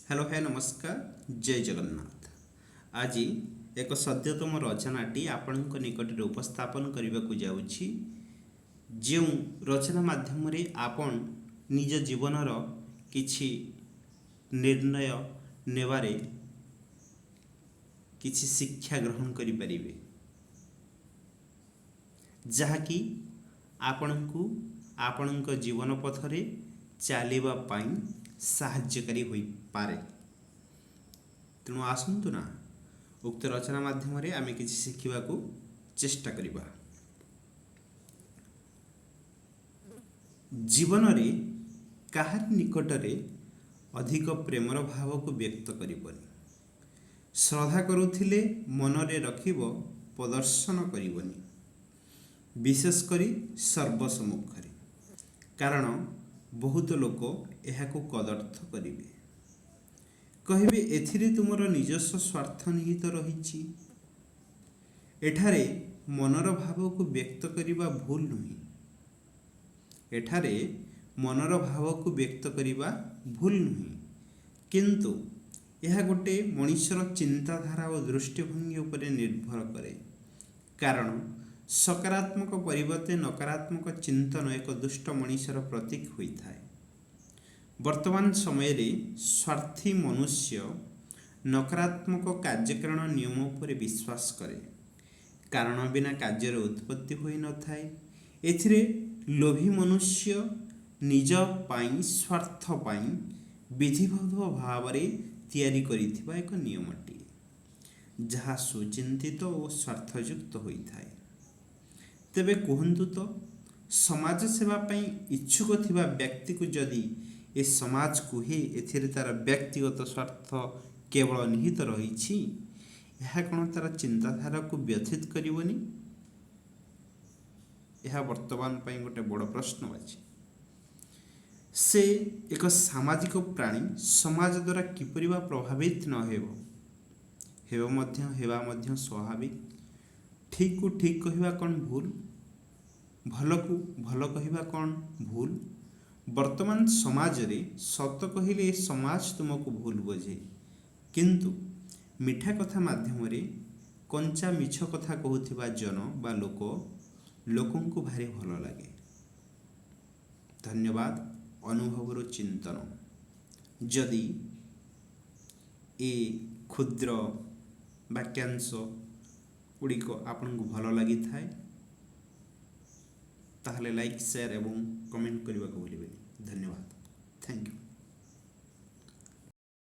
Hello है नमस्कार जय जगन्नाथ। आज एक सद्यतम रचनाटी आपणक निकट उपस्थापन करने को जाऊँगी। जो रचना माध्यम आपण निज जीवनर किछि निर्णय नेबारे किछि शिक्षा ग्रहण करिपारिबे, जहाँकि आपणकु आपणक जीवन पथरे चलिबा पाई साहाय्यकारी होई पारे। तेणु आसंतु ना उक्त रचना माध्यम आमे किछि शिखिबा को चेष्टा करिबा। जीवन रे काहार निकटरे अधिक प्रेमर भाव को व्यक्त करिबनी। श्रद्धा करुथिले मनरे रखिब प्रदर्शन करिबनी, विशेष करी सर्वसम्मुखरे, कारण बहुत लोक एहाको कदर्थ करिवे, कहिबे एथिरे तुमर निजस्व स्वार्थ निहित रहिछि। एठारे मनर भाव को व्यक्त करिबा भूल नुहि, एठारे मनर भाव को व्यक्त करिबा भूल नुहि, किंतु यह गोटे मनुष्यर चिंताधारा और दृष्टिभंगी उपरे निर्भर करे। कारण सकारात्मक परिवर्ते नकारात्मक चिंतन एक दुष्ट मनुष्यर प्रतीक होता है। वर्तमान समय रे स्वार्थी मनुष्य नकारात्मक कार्यकरण नियम पर विश्वास करे, कारण बिना कार्यर उत्पत्ति होई न थाए। एथिरे लोभी मनुष्य निज पाई स्वार्थ पाई विधिबद्ध भाव तैयारी करिथिबा एक नियमटी, जहा सुचिंतित और स्वार्थयुक्त होता है। तेबे कहतु तो समाज सेवा पाई इच्छुक थिबा व्यक्ति को जदि ए समाज को ही एथिरे तार व्यक्तिगत स्वार्थ केवल निहित रही, यह कौन तार चिंताधारा को व्यथित करिवनी? यह वर्तमान पाई गोटे बड़ प्रश्न अछि। से एक सामाजिक प्राणी समाज द्वारा किपरि बा प्रभावित न हेबो, हेबा मध्य स्वाभाविक। ठीक को ठीक कहिबा कौन भूल, भल को भल कहिबा कौन भूल। वर्तमान समाज रे सत कहिले समाज तुमको भूल बुझे, किंतु मिठा कथा माध्यम रे कंचा मिछ कथा कहूथिबा जन बा लोकों को भारी भल लगे। धन्यवाद। अनुभव चिंतन जदि ए क्षुद्र वाक्यांश गुड़िक आपन को भल लगी थाए, ताहले लाइक शेयर एवं कमेंट करने को भूलिबेनि। धन्यवाद।